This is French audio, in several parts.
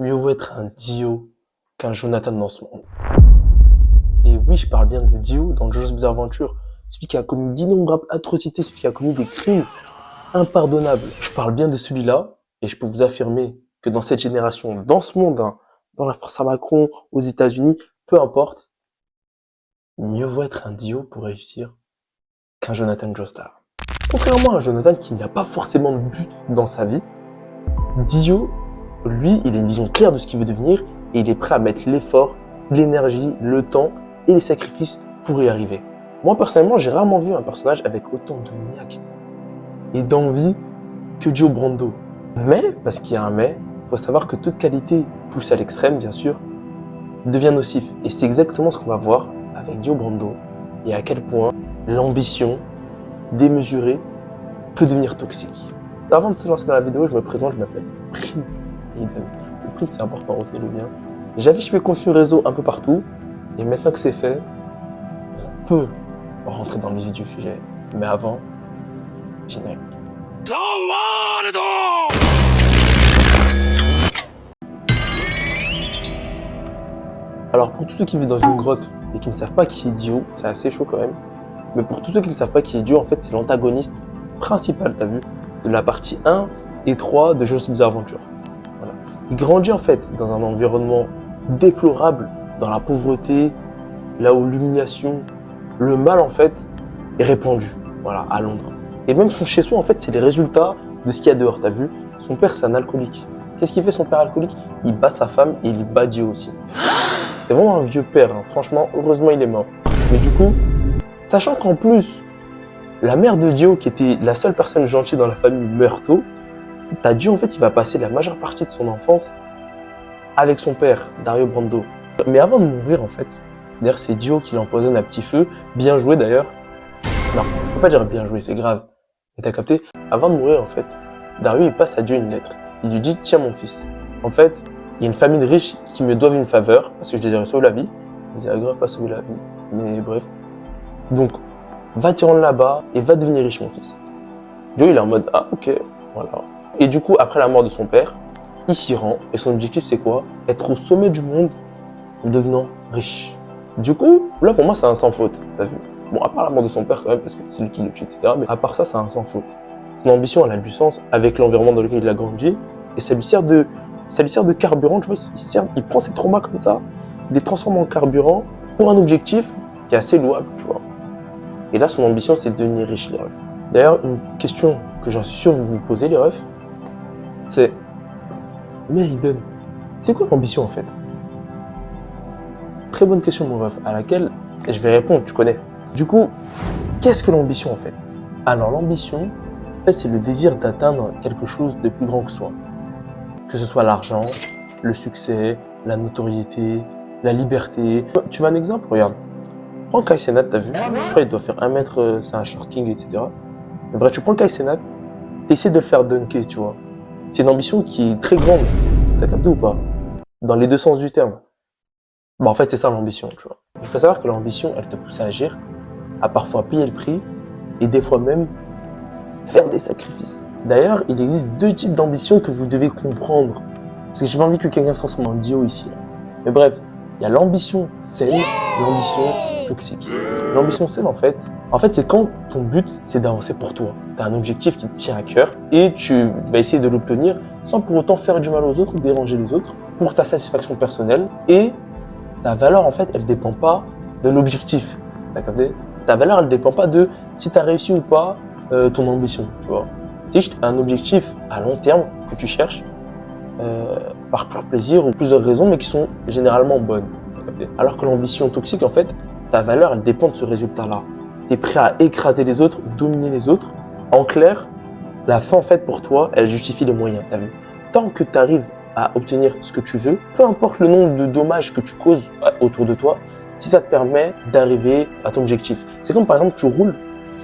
Mieux vaut être un Dio qu'un Jonathan dans ce monde. Et oui, je parle bien de Dio dans JoJo's Bizarre Adventure. Celui qui a commis d'innombrables atrocités, celui qui a commis des crimes impardonnables. Je parle bien de celui-là, et je peux vous affirmer que dans cette génération, dans ce monde, hein, dans la France à Macron, aux États-Unis, peu importe, mieux vaut être un Dio pour réussir qu'un Jonathan Joestar. Contrairement à un Jonathan qui n'a pas forcément de but dans sa vie, Dio, lui, il a une vision claire de ce qu'il veut devenir et il est prêt à mettre l'effort, l'énergie, le temps et les sacrifices pour y arriver. Moi, personnellement, j'ai rarement vu un personnage avec autant de niaque et d'envie que Dio Brando. Mais, parce qu'il y a un mais, faut savoir que toute qualité poussée à l'extrême, bien sûr, devient nocif. Et c'est exactement ce qu'on va voir avec Dio Brando et à quel point l'ambition démesurée peut devenir toxique. Avant de se lancer dans la vidéo, je me présente, je m'appelle Prince Aiden. Le Prince, c'est important, retenez-le bien. J'affiche mes contenus réseau un peu partout, et maintenant que c'est fait, on peut rentrer dans le vif du sujet. Mais avant, générique. Alors pour tous ceux qui vivent dans une grotte et qui ne savent pas qui est Dio, c'est assez chaud quand même. Mais pour tous ceux qui ne savent pas qui est Dio, en fait c'est l'antagoniste principal, t'as vu, de la partie 1 et 3 de JoJo's Bizarre Adventure. Voilà. Il grandit en fait dans un environnement déplorable, dans la pauvreté, là où l'humiliation, le mal en fait est répandu, voilà, à Londres. Et même son chez-soi en fait c'est les résultats de ce qu'il y a dehors, t'as vu. Son père c'est un alcoolique. Qu'est-ce qu'il fait son père alcoolique? Il bat sa femme et il bat Dio aussi. C'est vraiment un vieux père, hein. Franchement, heureusement il est mort. Mais du coup, sachant qu'en plus, la mère de Dio, qui était la seule personne gentille dans la famille, meurt tôt, t'as Dio en fait, il va passer la majeure partie de son enfance avec son père, Dario Brando. Mais avant de mourir en fait, d'ailleurs c'est Dio qui l'empoisonne à petit feu, bien joué d'ailleurs. Non, faut pas dire bien joué, c'est grave. Mais t'as capté? Avant de mourir en fait, Dario il passe à Dio une lettre. Il lui dit, tiens mon fils, en fait, il y a une famille de riches qui me doivent une faveur, parce que je les ai sauvé la vie. Je les ai grave pas sauvé la vie, mais bref. Donc, va t'y rendre là-bas et va devenir riche, mon fils. Dio, il est en mode, ah, ok, voilà. Et du coup, après la mort de son père, il s'y rend, et son objectif, c'est quoi? Être au sommet du monde en devenant riche. Du coup, là, pour moi, c'est un sans faute, t'as vu? Bon, à part la mort de son père, quand même, parce que c'est lui qui le tue, etc. Mais à part ça, c'est un sans faute. Son ambition, elle a du sens avec l'environnement dans lequel il a grandi, et ça lui sert de carburant, tu vois, il prend ses traumas comme ça, il les transforme en carburant pour un objectif qui est assez louable, tu vois. Et là, son ambition, c'est de devenir riche, les refs. D'ailleurs, une question que j'en suis sûr vous vous posez, les refs, c'est, mais Aiden, c'est quoi l'ambition en fait? Très bonne question, mon ref, à laquelle je vais répondre, tu connais. Du coup, qu'est-ce que l'ambition en fait? Alors, l'ambition, en fait, c'est le désir d'atteindre quelque chose de plus grand que soi. Que ce soit l'argent, le succès, la notoriété, la liberté. Tu veux un exemple? Regarde. Prends Kai Cenat, t'as vu? Je crois qu'il doit faire 1 mètre, c'est un short king, etc. Mais bref, tu prends Kai Cenat, t'essaies de le faire dunker, tu vois. C'est une ambition qui est très grande. T'as capté ou pas? Dans les deux sens du terme. Bah en fait, c'est ça l'ambition, tu vois. Il faut savoir que l'ambition, elle te pousse à agir, à parfois payer le prix, et des fois même faire des sacrifices. D'ailleurs, il existe 2 types d'ambition que vous devez comprendre. Parce que j'ai pas envie que quelqu'un se transforme en Dio ici. Là. Mais bref, il y a l'ambition saine et l'ambition toxique. L'ambition saine, en fait, c'est quand ton but, c'est d'avancer pour toi. Tu as un objectif qui te tient à cœur et tu vas essayer de l'obtenir sans pour autant faire du mal aux autres ou déranger les autres pour ta satisfaction personnelle. Et ta valeur, en fait, elle dépend pas de l'objectif. T'as capté? Ta valeur, elle dépend pas de si tu as réussi ou pas ton ambition, tu vois. Si tu as un objectif à long terme que tu cherches, par pur plaisir ou plusieurs raisons, mais qui sont généralement bonnes. Alors que l'ambition toxique, en fait, ta valeur, elle dépend de ce résultat-là. Tu es prêt à écraser les autres, dominer les autres. En clair, la fin, en fait, pour toi, elle justifie les moyens, t'as vu. Tant que tu arrives à obtenir ce que tu veux, peu importe le nombre de dommages que tu causes autour de toi, si ça te permet d'arriver à ton objectif. C'est comme par exemple, tu roules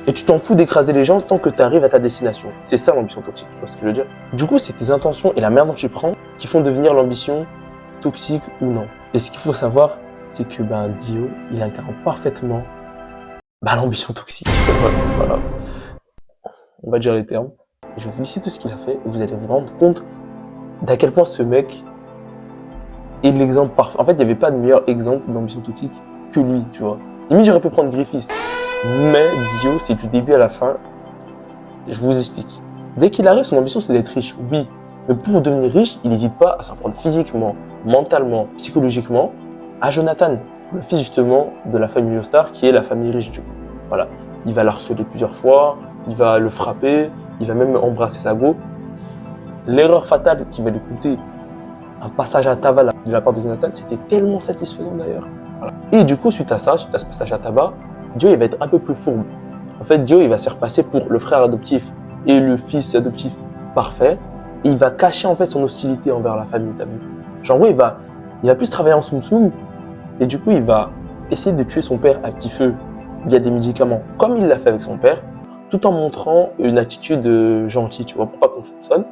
et tu t'en fous d'écraser les gens tant que tu arrives à ta destination. C'est ça l'ambition toxique, tu vois ce que je veux dire? Du coup, c'est tes intentions et la manière dont tu prends qui font devenir l'ambition toxique ou non. Et ce qu'il faut savoir, c'est que Dio, il incarne parfaitement l'ambition toxique. Voilà. On va dire les termes. Et je vais vous lister tout ce qu'il a fait et vous allez vous rendre compte d'à quel point ce mec est l'exemple parfait. En fait, il n'y avait pas de meilleur exemple d'ambition toxique que lui, tu vois. Limite, j'aurais pu prendre Griffiths. Mais Dio, c'est du début à la fin. Je vous explique. Dès qu'il arrive, son ambition, c'est d'être riche, oui. Mais pour devenir riche, il n'hésite pas à s'en prendre physiquement, mentalement, psychologiquement à Jonathan, le fils justement de la famille Joestar, qui est la famille riche du coup. Voilà. Il va l'harceler plusieurs fois, il va le frapper, il va même embrasser sa go. L'erreur fatale qui va lui coûter un passage à tabac de la part de Jonathan, c'était tellement satisfaisant d'ailleurs. Voilà. Et du coup, suite à ça, suite à ce passage à tabac, Dio il va être un peu plus fourbe. En fait, Dio il va se faire passer pour le frère adoptif et le fils adoptif parfait. Et il va cacher en fait son hostilité envers la famille, t'as vu. Genre, oui, il va plus travailler en soum soum. Et du coup, il va essayer de tuer son père à petit feu via des médicaments, comme il l'a fait avec son père, tout en montrant une attitude gentille, tu vois, pour pas qu'on soupçonne,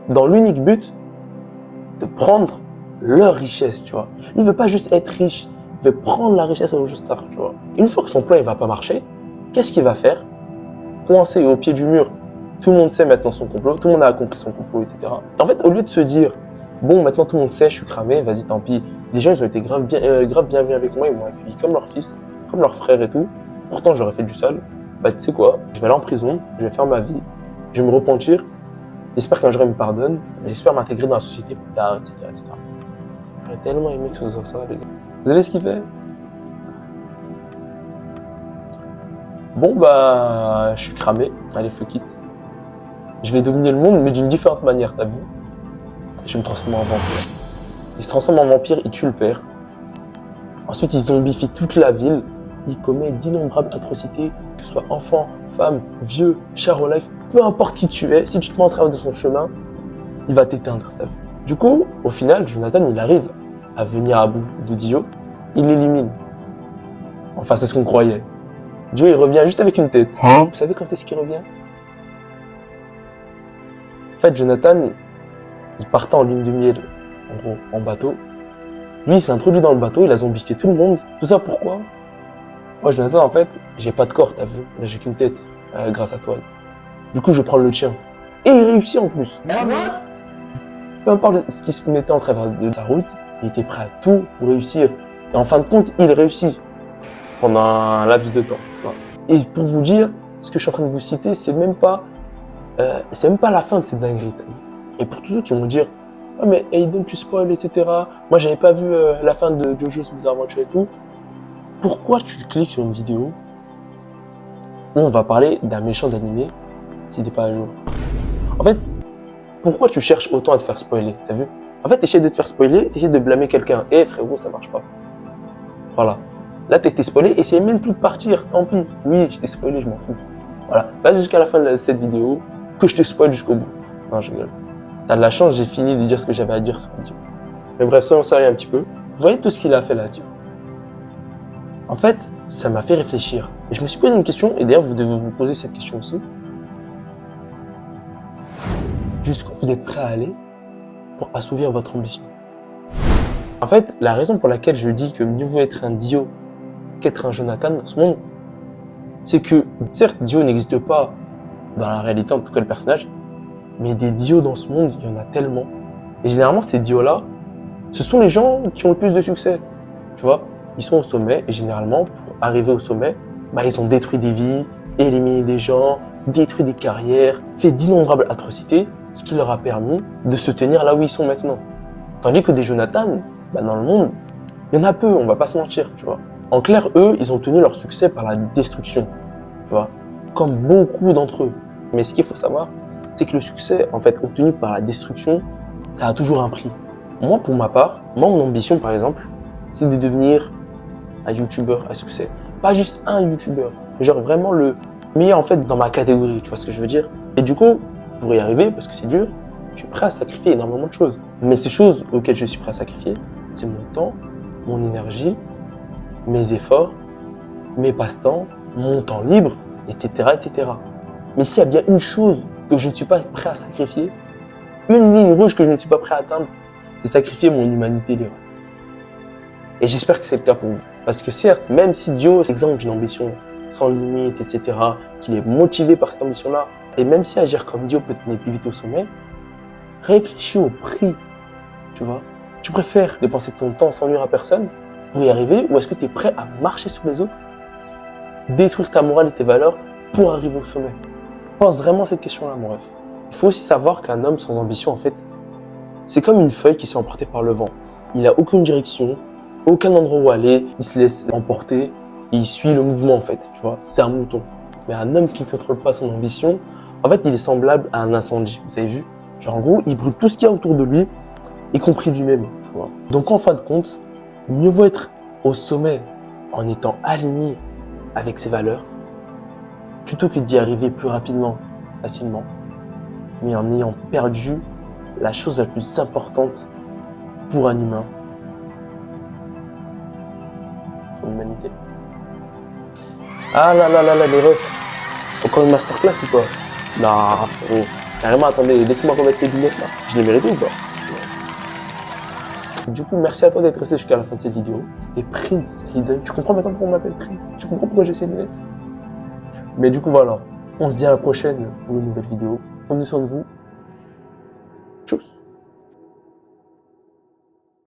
dans l'unique but de prendre leur richesse, tu vois. Il veut pas juste être riche, il veut prendre la richesse au Joestar, tu vois. Une fois que son plan il va pas marcher, qu'est-ce qu'il va faire? Coincé au pied du mur, tout le monde sait maintenant son complot, tout le monde a compris son complot, etc. En fait, au lieu de se dire, bon, maintenant tout le monde sait, je suis cramé, vas-y, tant pis. Les gens, ils ont été grave bienvenus avec moi, ils m'ont accueilli comme leur fils, comme leur frère et tout. Pourtant, j'aurais fait du sale. Bah, tu sais quoi, je vais aller en prison, je vais faire ma vie, je vais me repentir. J'espère qu'un jour, il me pardonne, j'espère m'intégrer dans la société plus tard, etc., etc. J'aurais tellement aimé que ce soit ça, les gars. Vous savez ce qu'il fait? Bon, bah, je suis cramé. Allez, fuck it. Je vais dominer le monde, mais d'une différente manière, t'as vu? Je vais me transformer en vampire. Il se transforme en vampire, il tue le père. Ensuite, il zombifie toute la ville. Il commet d'innombrables atrocités, que ce soit enfant, femme, vieux, char au life, peu importe qui tu es, si tu te mets en travers de son chemin, il va t'éteindre, t'as vu? Du coup, au final, Jonathan, il arrive à venir à bout de Dio. Il l'élimine. Enfin, c'est ce qu'on croyait. Dio, il revient juste avec une tête. Vous savez quand est-ce qu'il revient? En fait, Jonathan, il partait en lune de miel, en gros, en bateau. Lui, il s'est introduit dans le bateau, il a zombifié tout le monde. Tout ça pourquoi? Moi, Jonathan, en fait, j'ai pas de corps, t'as vu? Là, j'ai qu'une tête, grâce à toi. Du coup, je vais prendre le tien. Et il réussit en plus. Peu importe ce qui se mettait en travers de sa route, il était prêt à tout pour réussir. Et en fin de compte, il réussit pendant un laps de temps. Tu vois. Et pour vous dire, ce que je suis en train de vous citer, c'est même pas la fin de cette dinguerie. Et pour tous ceux qui vont dire, ah mais Aiden, tu spoil, etc. Moi, j'avais pas vu la fin de JoJo's Bizarre Adventure et tout. Pourquoi tu cliques sur une vidéo où on va parler d'un méchant d'animé si t'es pas à jour? En fait, pourquoi tu cherches autant à te faire spoiler? T'as vu? En fait, t'essaies de te faire spoiler, t'essaies de blâmer quelqu'un. Eh frérot, ça marche pas. Voilà. Là, t'as été spoilé, essaye même plus de partir. Tant pis. Oui, je t'ai spoilé, je m'en fous. Voilà. Vas jusqu'à la fin de cette vidéo, que je te spoil jusqu'au bout. Non, je rigole. T'as de la chance, j'ai fini de dire ce que j'avais à dire sur Dio. Mais bref, soyons sérieux un petit peu. Vous voyez tout ce qu'il a fait là, Dio. En fait, ça m'a fait réfléchir. Et je me suis posé une question, et d'ailleurs, vous devez vous poser cette question aussi. Jusqu'où vous êtes prêt à aller pour assouvir votre ambition? En fait, la raison pour laquelle je dis que mieux vaut être un Dio qu'être un Jonathan dans ce monde, c'est que, certes, Dio n'existe pas dans la réalité, en tout cas le personnage, mais des Dio dans ce monde, il y en a tellement. Et généralement, ces Dio-là, ce sont les gens qui ont le plus de succès. Tu vois, ils sont au sommet, et généralement, pour arriver au sommet, bah, ils ont détruit des vies, éliminé des gens, détruit des carrières, fait d'innombrables atrocités, ce qui leur a permis de se tenir là où ils sont maintenant. Tandis que des Jonathan, bah, dans le monde, il y en a peu, on va pas se mentir, tu vois. En clair, eux, ils ont tenu leur succès par la destruction, tu vois, comme beaucoup d'entre eux. Mais ce qu'il faut savoir, c'est que le succès, en fait, obtenu par la destruction, ça a toujours un prix. Moi, pour ma part, mon ambition, par exemple, c'est de devenir un YouTuber à succès. Pas juste un YouTuber, mais genre vraiment le meilleur, en fait, dans ma catégorie, tu vois ce que je veux dire? Et du coup, pour y arriver, parce que c'est dur, je suis prêt à sacrifier énormément de choses. Mais ces choses auxquelles je suis prêt à sacrifier, c'est mon temps, mon énergie, mes efforts, mes passe-temps, mon temps libre, etc., etc. Mais s'il y a bien une chose que je ne suis pas prêt à sacrifier, une ligne rouge que je ne suis pas prêt à atteindre, c'est sacrifier mon humanité libre. Et j'espère que c'est le cas pour vous. Parce que certes, même si Dio est exemple d'une ambition sans limite, etc., qu'il est motivé par cette ambition-là, et même si agir comme Dio peut te mener plus vite au sommet, réfléchis au prix, tu vois. Tu préfères dépenser ton temps sans nuire à personne pour y arriver, ou est-ce que tu es prêt à marcher sur les autres, détruire ta morale et tes valeurs pour arriver au sommet? Pense vraiment à cette question-là, mon ref. Il faut aussi savoir qu'un homme sans ambition, en fait, c'est comme une feuille qui s'est emportée par le vent. Il n'a aucune direction, aucun endroit où aller, il se laisse emporter et il suit le mouvement, en fait, tu vois. C'est un mouton. Mais un homme qui ne contrôle pas son ambition, en fait, il est semblable à un incendie, vous avez vu? Genre, en gros, il brûle tout ce qu'il y a autour de lui, y compris lui-même, tu vois. Donc, en fin de compte, mieux vaut être au sommet en étant aligné avec ses valeurs, plutôt que d'y arriver plus rapidement, facilement, mais en ayant perdu la chose la plus importante pour un humain, son humanité. Ah là là là là, les refs, encore une masterclass ou quoi? Non, frérot, carrément, attendez, laissez-moi remettre les lunettes là. Je l'ai mérité ou pas? Du coup, merci à toi d'être resté jusqu'à la fin de cette vidéo. C'était Prince Hidden. Tu comprends maintenant pourquoi on m'appelle Prince? Tu comprends pourquoi j'ai ces lunettes? Mais du coup, voilà. On se dit à la prochaine pour une nouvelle vidéo. Prenez soin de vous.